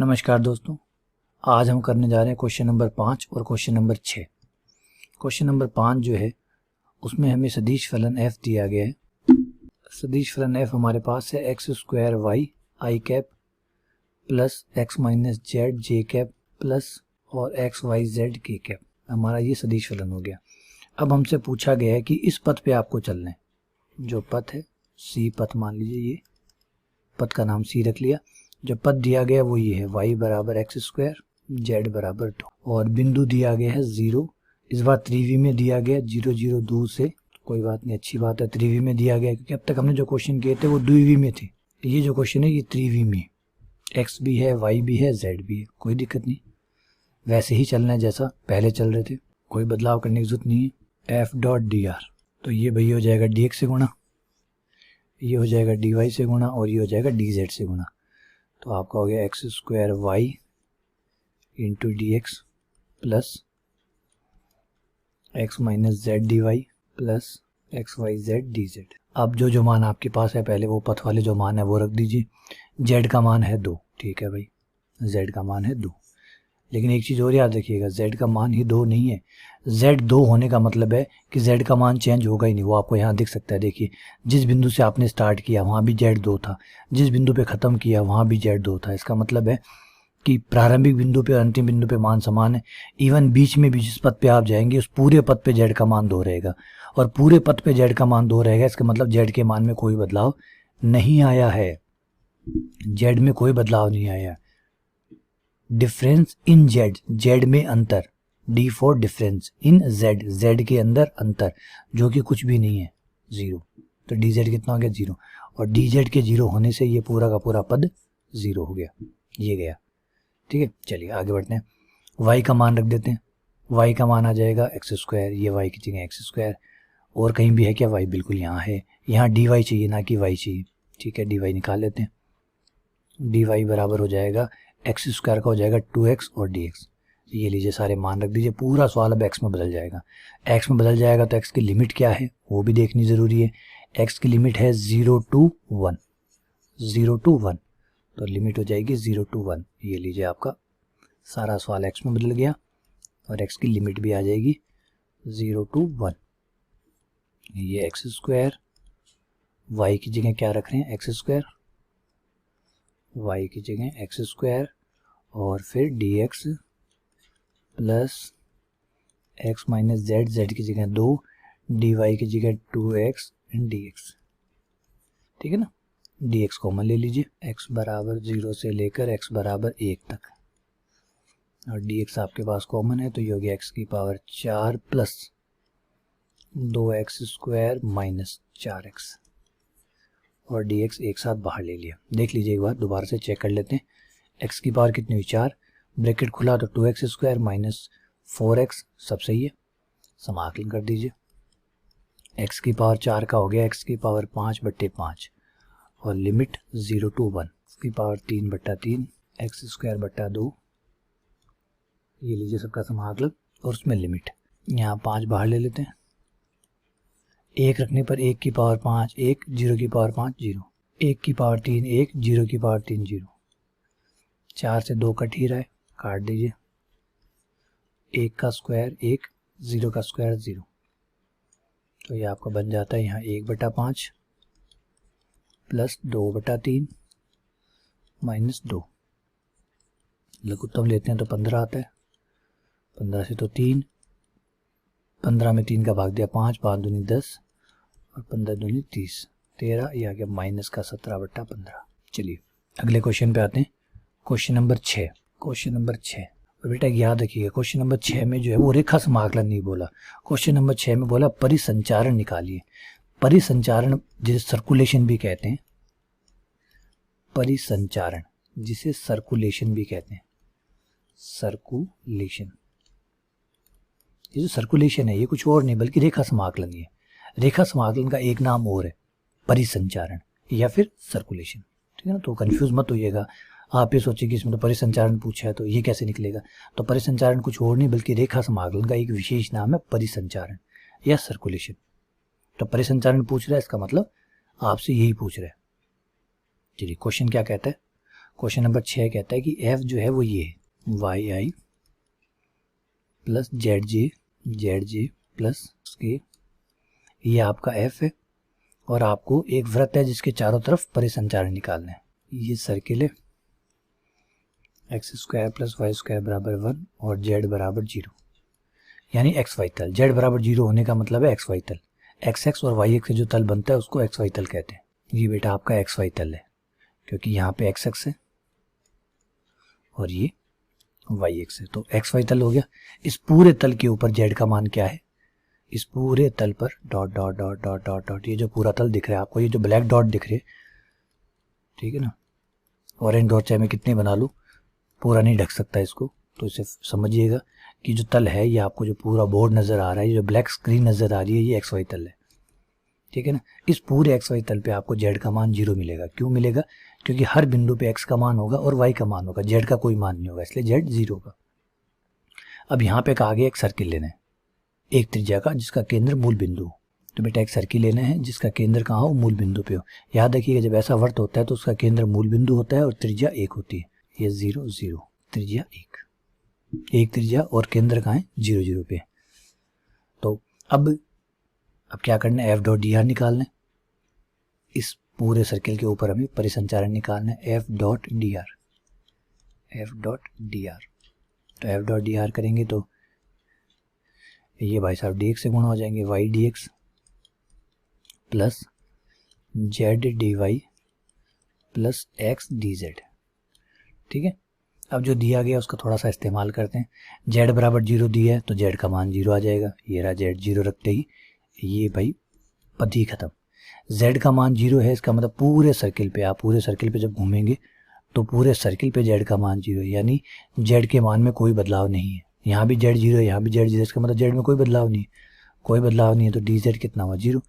नमस्कार दोस्तों, आज हम करने जा रहे हैं क्वेश्चन नंबर 5 और क्वेश्चन नंबर 6। क्वेश्चन नंबर 5 जो है उसमें हमें सदिश फलन f दिया गया है। सदिश फलन f हमारे पास है x square y i cap plus x minus z j cap plus और एक्स वाई जेड के कैप। हमारा ये सदिश फलन हो गया। अब हमसे पूछा गया है कि इस पथ पे आपको चलना है। जो पथ है सी पथ मान लीजिए, ये पथ का नाम सी रख लिया। जो पद दिया गया वो ये है y बराबर एक्स स्क्वायर जेड बराबर 2 और बिंदु दिया गया है 0। इस बार त्रिवी में दिया गया 0 0 2 से, कोई बात नहीं, अच्छी बात है। त्रिवी में दिया गया क्योंकि अब तक हमने जो क्वेश्चन किए थे वो द्विवी में थे। ये जो क्वेश्चन है ये त्रिवी में, x भी है y भी है z भी है, कोई दिक्कत नहीं। वैसे ही चलना है जैसा पहले चल रहे थे, कोई बदलाव करने की जरूरत नहीं है। f डॉट डी आर, तो ये भैया हो जाएगा dx से गुणा, ये हो जाएगा dy से गुणा और ये हो जाएगा dz से गुणा। तो आपका हो गया x square y into d x plus x minus z d y plus x y z d z. अब जो मान आपके पास है पहले वो पथ वाले जो मान है वो रख दीजिए। जेड का मान है 2, ठीक है भाई, जेड का मान है 2। लेकिन एक चीज़ और याद रखिएगा, जेड का मान ही 2 नहीं है। जेड 2 होने का मतलब है कि जेड का मान चेंज होगा ही नहीं। वो आपको यहाँ दिख सकता है, देखिए जिस बिंदु से आपने स्टार्ट किया वहाँ भी जेड 2 था, जिस बिंदु पे ख़त्म किया वहाँ भी जेड 2 था। इसका मतलब है कि प्रारंभिक बिंदु पे और अंतिम बिंदु पे मान समान है। इवन बीच में भी जिस पथ पे आप जाएंगे उस पूरे पथ पे जेड का मान 2 रहेगा और पूरे पथ पे जेड का मान 2 रहेगा। इसका मतलब जेड के मान में कोई बदलाव नहीं आया है, जेड में कोई बदलाव नहीं आया। डिफरेंस इन जेड, जेड में अंतर, D for difference in Z, Z के अंदर अंतर जो कि कुछ भी नहीं है, 0। तो डी जेड कितना हो गया 0 और डी जेड के 0 होने से ये पूरा का पूरा पद 0 हो गया, ये गया। ठीक है, चलिए आगे बढ़ते हैं। y का मान रख देते हैं। y का मान आ जाएगा एक्स स्क्वायर, ये y की जगह एक्स स्क्वायर। और कहीं भी है क्या? y बिल्कुल यहाँ है। यहाँ डी वाई चाहिए ना कि y चाहिए, ठीक है, डी वाई निकाल लेते हैं। डी वाई बराबर हो जाएगा एक्स स्क्वायर का हो जाएगा 2x और dx। ये लीजिए सारे मान रख दीजिए। पूरा सवाल अब x में बदल जाएगा। x में बदल जाएगा तो x की लिमिट क्या है वो भी देखनी ज़रूरी है। x की लिमिट है 0 to 1, 0 to 1, तो लिमिट हो जाएगी 0 to 1। ये लीजिए आपका सारा सवाल x में बदल गया और x की लिमिट भी आ जाएगी 0 to 1। ये एक्स स्क्वायर, y की जगह क्या रख रहे हैं एक्स स्क्वायर, y की जगह एक्स स्क्वायर और फिर dx plus x minus Z, Z की जगह 2, dy की जगह 2x एंड dx, ठीक है ना। dx कॉमन ले लीजिए, x बराबर 0 से लेकर x बराबर 1 तक और dx आपके पास कॉमन है तो ये हो गया x की power 4 plus 2x square minus 4x और dx एक साथ बाहर ले लिया। देख लीजिए एक बार दोबारा से चेक कर लेते हैं। x की पावर कितनी हुई 4, ब्रैकेट खुला तो 2x स्क्वायर माइनस 4x, सब सही है, समाकलन कर दीजिए। x की पावर 4 का हो गया x की पावर 5/5 और लिमिट 0 to 1, इसकी पावर 3/3 एक्स स्क्वायर बट्टा 2। ये लीजिए सबका समाकलन और उसमें लिमिट, यहाँ 5 बाहर ले लेते हैं। 1 रखने पर 1 की पावर 5 1, 0 की पावर 5 0, 1 की पावर 3 1, 0 की पावर 3 0। 4 से 2 कट ही रहा है, काट दीजिए। 1 का स्क्वायर 1, 0 का स्क्वायर 0, तो ये आपका बन जाता है यहाँ 1/5 प्लस 2/3 माइनस 2। लघुत्तम लेते हैं तो 15 आता है, 15 से तो 3, 15 में 3 का भाग दिया 5, 5 दूनी 10 और 15 दूनी 30, 13, ये आ गया माइनस का 17/15। चलिए अगले क्वेश्चन पे आते हैं, क्वेश्चन नंबर 6। क्वेश्चन नंबर 6, और बेटा याद रखिएगा क्वेश्चन नंबर 6 में जो है वो रेखा समाकलन नहीं बोला, क्वेश्चन नंबर 6 में बोला परिसंचारण निकालिए। परिसंचारण जिसे सर्कुलेशन भी कहते हैं, परिसंचारण जिसे सर्कुलेशन भी कहते हैं, सर्कुलेशन। ये जो सर्कुलेशन है ये कुछ और नहीं बल्कि रेखा समाकलन ही है। रेखा समाकलन का एक नाम और है परिसंचारण या फिर सर्कुलेशन, ठीक है ना। तो कंफ्यूज मत होइएगा, आप ये सोचिए कि इसमें तो परिसंचारण पूछा है तो ये कैसे निकलेगा। तो परिसंचारण कुछ और नहीं बल्कि रेखा समाकलन का एक विशेष नाम है परिसंचारण या सर्कुलेशन। तो परिसंचारण पूछ रहा है इसका मतलब आपसे यही पूछ रहा है। चलिए क्वेश्चन क्या कहता है, क्वेश्चन नंबर 6 कहता है कि एफ जो है वो ये है वाई आई प्लस जेड जे प्लस के, ये आपका एफ है और आपको एक वृत्त है जिसके चारों तरफ परिसंचारण निकालना है। ये सर्किल है, x square plus y square बराबर 1 और जेड बराबर 0, यानी एक्स वाई तल। जेड बराबर 0 होने का मतलब है एक्स वाई तल। एक्स एक्स और वाई एक्स से जो तल बनता है उसको एक्स वाई तल कहते हैं। ये बेटा आपका एक्स वाई तल है, क्योंकि यहाँ पे एक्स एक्स है और ये वाई एक्स है, तो एक्स वाई तल हो गया। इस पूरे तल के ऊपर जेड का मान क्या है, इस पूरे तल पर dot dot dot dot dot dot, ये जो पूरा तल दिख रहा है आपको, ये जो ब्लैक डॉट दिख रहे, ठीक है ना, ऑरेंज डॉट चाहे मैं कितने बना लूँ पूरा नहीं ढक सकता इसको, तो इसे समझिएगा कि जो तल है ये आपको जो पूरा बोर्ड नज़र आ रहा है, जो ब्लैक स्क्रीन नज़र आ रही है, ये एक्स वाई तल है, ठीक है ना। इस पूरे एक्स वाई तल पे आपको जेड का मान 0 मिलेगा। क्यों मिलेगा, क्योंकि हर बिंदु पे एक्स का मान होगा और वाई का मान होगा, जेड का कोई मान नहीं होगा, इसलिए जेड 0 होगा। अब यहाँ पे कहा गया एक सर्किल लेना है एक त्रिज्या का जिसका केंद्र मूल बिंदु हो। तो बेटा एक सर्किल लेना है जिसका केंद्र कहाँ हो, मूल बिंदु पे हो। याद रखिएगा जब ऐसा वर्त होता है तो उसका केंद्र मूल बिंदु होता है और त्रिज्या 1 होती है। ये 0 0 त्रिज्या 1 त्रिज्या और केंद्र कहाँ है 0 0 पे। तो अब क्या करना है, एफ डॉट डी आर निकालना है। इस पूरे सर्किल के ऊपर हमें परिसंचारण निकालना है, एफ डॉट डी आर। तो एफ डॉट डी आर करेंगे तो ये भाई साहब डी एक्स से गुणा हो जाएंगे, y d x plus z d y plus x d z, ठीक है। अब जो दिया गया उसका थोड़ा सा इस्तेमाल करते हैं। जेड बराबर 0 दिया है तो जेड का मान 0 आ जाएगा, ये रहा जेड 0 रखते ही ये भाई पद्धति खत्म। जेड का मान 0 है, इसका मतलब पूरे सर्किल पे, आप पूरे सर्किल पे जब घूमेंगे तो पूरे सर्किल पे जेड का मान 0 है, यानी जेड के मान में कोई बदलाव नहीं है। यहाँ भी जेड 0 है, यहाँ भी जेड 0 है, इसका मतलब जेड में कोई बदलाव नहीं है, तो डी जेड कितना हुआ 0।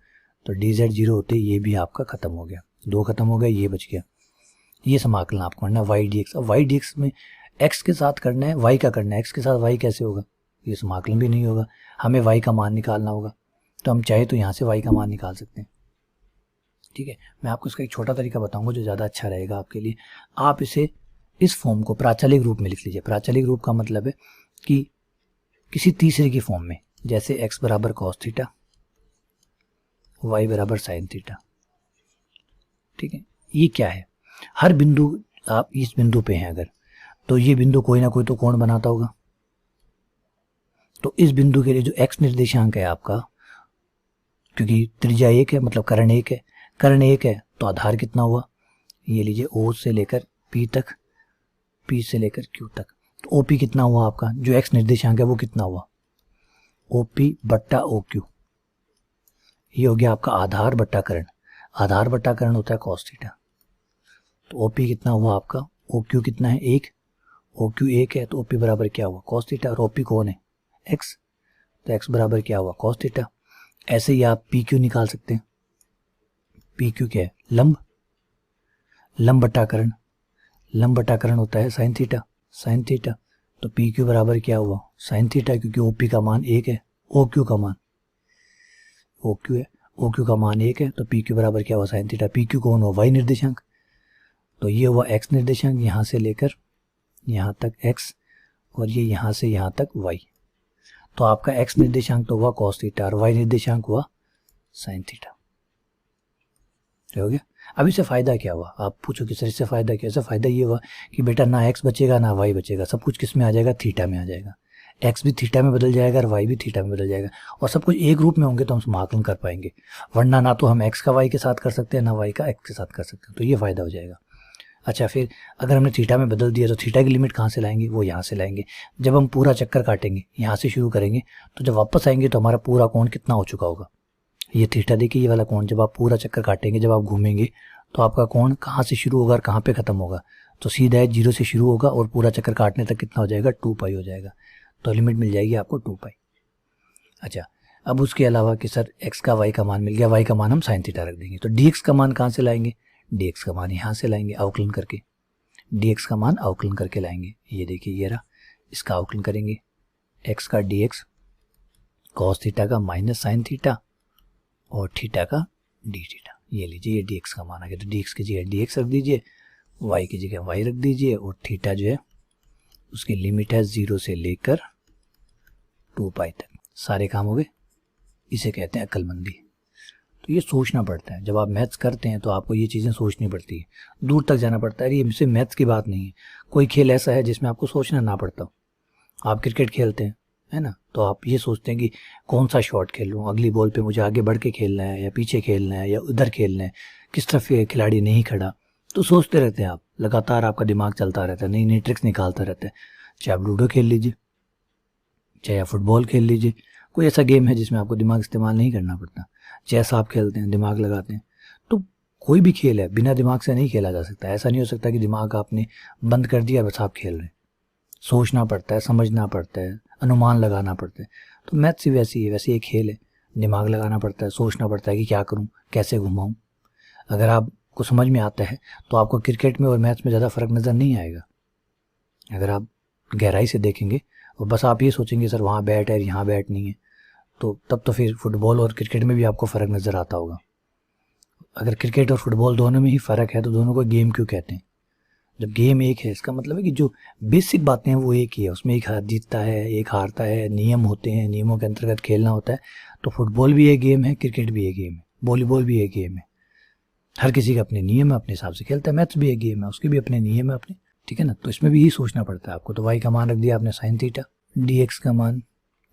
तो डी जेड 0 होते ये भी आपका खत्म हो गया, 2 खत्म हो गया, ये बच गया। ये समाकलन आपको करना है वाई डी एक्स। अब वाई डी एक्स में एक्स के साथ करना है, वाई का करना है, एक्स के साथ वाई कैसे होगा, ये समाकलन भी नहीं होगा, हमें वाई का मान निकालना होगा। तो हम चाहे तो यहाँ से वाई का मान निकाल सकते हैं, ठीक है। मैं आपको इसका एक छोटा तरीका बताऊंगा जो ज़्यादा अच्छा रहेगा आपके लिए। आप इसे इस फॉर्म को प्राचलिक रूप में लिख लीजिए। प्राचलिक रूप का मतलब है कि किसी तीसरे की फॉर्म में, जैसे x बराबर कॉस थीटा, y बराबर साइन थीटा, ठीक है। ये क्या है, हर बिंदु, आप इस बिंदु पे हैं अगर, तो ये बिंदु कोई ना कोई तो कोण बनाता होगा। तो इस बिंदु के लिए जो x निर्देशांक है आपका, क्योंकि त्रिज्या 1 है मतलब कर्ण 1 है, कर्ण 1 है तो आधार कितना हुआ, ये लीजिए O से लेकर P तक, P से लेकर Q तक। तो OP कितना हुआ आपका, जो x निर्देशांक है वो कितना हुआ, OP बट्टा OQ। ये हो गया आपका आधार बट्टा कर्ण। आधार बट्टा कर्ण होता है cos थीटा। तो OP कितना हुआ आपका, OQ कितना है 1, OQ 1 है तो OP बराबर क्या हुआ cos थीटा, और OP कौन है x, तो x बराबर क्या हुआ cos थीटा। ऐसे ही आप PQ निकाल सकते हैं। PQ क्या है, लंब, लंब बट्टा कर्ण, लंब बट्टा कर्ण होता है sin थीटा, sin थीटा। तो PQ बराबर क्या हुआ sin थीटा, क्योंकि OP का मान 1 है, OQ का मान OQ है, OQ का मान 1 है, तो PQ बराबर क्या हुआ sin थीटा। PQ कौन हुआ y निर्देशांक, तो ये हुआ x निर्देशांक, यहाँ से लेकर यहाँ तक x और ये यहाँ से यहाँ तक y। तो आपका x निर्देशांक तो हुआ cos थीटा और y निर्देशांक हुआ sin थीटा, हो गया। अब इससे फ़ायदा क्या हुआ, आप पूछो कि सर इससे फ़ायदा क्या, इससे फ़ायदा ये हुआ कि बेटा ना x बचेगा ना y बचेगा, सब कुछ किस में आ जाएगा, थीटा में आ जाएगा। x भी थीटा में बदल जाएगा और y भी थीटा में बदल जाएगा, और सब कुछ एक रूप में होंगे तो हम समाकलन कर पाएंगे। वरना ना तो हम x का y के साथ कर सकते हैं ना y का x के साथ कर सकते हैं, तो ये फ़ायदा हो जाएगा। अच्छा, फिर अगर हमने थीटा में बदल दिया तो थीटा की लिमिट कहाँ से लाएंगे, वो यहाँ से लाएंगे। जब हम पूरा चक्कर काटेंगे, यहाँ से शुरू करेंगे, तो जब वापस आएंगे तो हमारा पूरा कोण कितना हो चुका होगा, ये थीटा देखिए, ये वाला कोण। जब आप पूरा चक्कर काटेंगे, जब आप घूमेंगे, तो आपका कोण कहाँ से शुरू होगा और कहाँ पे ख़त्म होगा, तो सीधा 0 से शुरू होगा और पूरा चक्कर काटने तक कितना हो जाएगा 2 पाई हो जाएगा। तो लिमिट मिल जाएगी आपको 2 पाई। अच्छा, अब उसके अलावा कि सर x का y का मान मिल गया, y का मान हम साइन थीटा रख देंगे, तो dx का मान कहाँ से लाएंगे, dx का मान यहाँ से लाएंगे अवकलन करके, dx का मान अवकलन करके लाएंगे। ये देखिए ये रहा, इसका अवकलन करेंगे, x का dx cos थीटा का माइनस साइन थीटा और थीटा का डी थीटा। ये लीजिए ये dx का मान आ गया, तो dx की जगह dx रख दीजिए y की जगह y रख दीजिए और थीटा जो है उसकी लिमिट है 0 से लेकर 2 पाई तक। सारे काम हो गए। इसे कहते हैं अक्लमंदी। तो ये सोचना पड़ता है, जब आप मैथ्स करते हैं तो आपको ये चीज़ें सोचनी पड़ती है, दूर तक जाना पड़ता है। ये सिर्फ मैथ्स की बात नहीं है, कोई खेल ऐसा है जिसमें आपको सोचना ना पड़ता। आप क्रिकेट खेलते हैं, है ना, तो आप ये सोचते हैं कि कौन सा शॉट खेल लूँ, अगली बॉल पे मुझे आगे बढ़ के खेलना है या पीछे खेलना है या उधर खेलना है, किस तरफ खिलाड़ी नहीं खड़ा, तो सोचते रहते हैं आप, लगातार आपका दिमाग चलता रहता है, नई नई ट्रिक्स निकालता रहता है। चाहे आप लूडो खेल लीजिए, चाहे आप फुटबॉल खेल लीजिए, कोई ऐसा गेम है जिसमें आपको दिमाग इस्तेमाल नहीं करना पड़ता। चेस आप खेलते हैं, दिमाग लगाते हैं। तो कोई भी खेल है बिना दिमाग से नहीं खेला जा सकता। ऐसा नहीं हो सकता कि दिमाग आपने बंद कर दिया बस आप खेल रहे हैं। सोचना पड़ता है, समझना पड़ता है, अनुमान लगाना पड़ता है। तो मैथ्स ही वैसी है, वैसे एक खेल है, दिमाग लगाना पड़ता है, सोचना पड़ता है कि क्या करूं, कैसे घुमाऊं। अगर आपको समझ में आता है तो आपको क्रिकेट में और मैथ्स में ज़्यादा फ़र्क नज़र नहीं आएगा। अगर आप गहराई से देखेंगे और बस आप ये सोचेंगे सर वहाँ बैट है यहाँ बैट नहीं है, तो तब तो फिर फुटबॉल और क्रिकेट में भी आपको फ़र्क नज़र आता होगा। अगर क्रिकेट और फुटबॉल दोनों में ही फ़र्क है तो दोनों को गेम क्यों कहते हैं? जब गेम एक है इसका मतलब है कि जो बेसिक बातें हैं वो एक ही है, उसमें एक जीतता है, एक हारता है, नियम होते हैं, नियमों के अंतर्गत खेलना होता है। तो फुटबॉल भी एक गेम है, क्रिकेट भी एक गेम है, वॉलीबॉल भी एक गेम है। हर किसी का अपने नियम है, अपने हिसाब से खेलता है। मैथ्स भी एक गेम है, उसके भी अपने नियम है अपने, ठीक है ना। तो इसमें भी यही सोचना पड़ता है आपको। तो वाई का मान रख दिया आपने साइन थीटा, डी एक्स का मान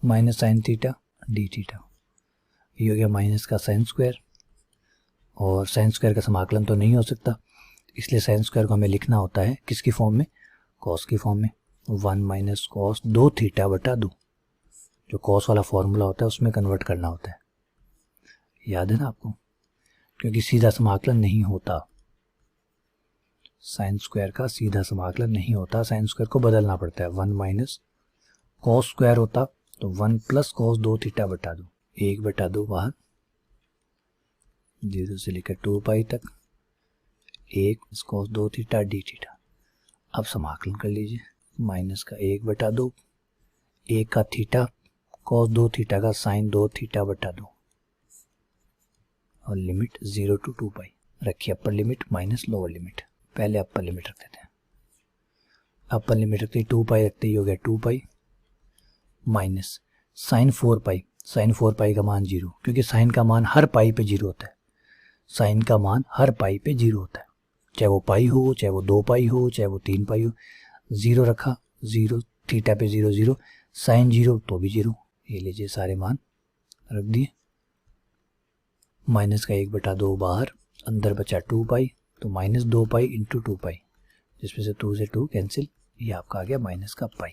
minus sine theta D theta, ये हो गया माइनस का साइन स्क्वायर। और साइन स्क्वायर का समाकलन तो नहीं हो सकता, इसलिए साइन स्क्वायर को हमें लिखना होता है किसकी फॉर्म में, कॉस की फॉर्म में। 1 माइनस कॉस 2 थीटा बटा 2, जो कॉस वाला फॉर्मूला होता है उसमें कन्वर्ट करना होता है। याद है ना आपको, क्योंकि सीधा समाकलन नहीं होता, साइन स्क्वायर का सीधा समाकलन नहीं होता, साइन स्क्वायर को बदलना पड़ता है। 1 माइनस कॉस स्क्वायर होता तो 1 प्लस कॉस 2 थीटा बटा 2, 1 बटा 2 बाहर, 0 से लेकर 2 पाई तक, 1 कॉस 2 थीटा डी थीटा। अब समाकलन कर लीजिए, माइनस का 1 बटा 2, 1 का थीटा कॉस 2 थीटा का साइन 2 थीटा बटा 2, और लिमिट 0 टू 2 पाई। रखिए upper limit minus lower limit, पहले अपर लिमिट रख देते हैं। अपर लिमिट रखते ही 2 पाई रखते ही हो गया 2 पाई माइनस साइन 4 पाई। साइन 4 पाई का मान 0, क्योंकि साइन का मान हर पाई पे 0 होता है। साइन का मान हर पाई पे 0 होता है, चाहे वो पाई हो, चाहे वो 2 पाई हो, चाहे वो 3 पाई हो। 0 रखा, 0 थीटा पे 0 0, साइन 0 तो भी 0। ये लीजिए सारे मान रख दिए। माइनस का 1 बटा 2 बाहर, अंदर बचा 2 पाई, तो माइनस 2 पाई इंटू 2 पाई, जिसमें से 2 से 2 कैंसिल, ये आपका आ गया माइनस का पाई।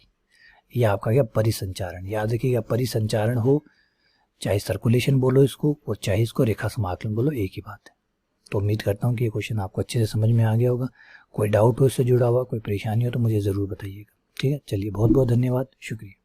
ये आपका आ गया परिसंचारण। याद रखिएगा, परिसंचारण हो चाहे सर्कुलेशन बोलो इसको और चाहे इसको रेखा समाकलन बोलो, एक ही बात है। तो उम्मीद करता हूँ कि ये क्वेश्चन आपको अच्छे से समझ में आ गया होगा। कोई डाउट हो इससे जुड़ा हुआ, कोई परेशानी हो तो मुझे ज़रूर बताइएगा, ठीक है। चलिए बहुत बहुत धन्यवाद, शुक्रिया।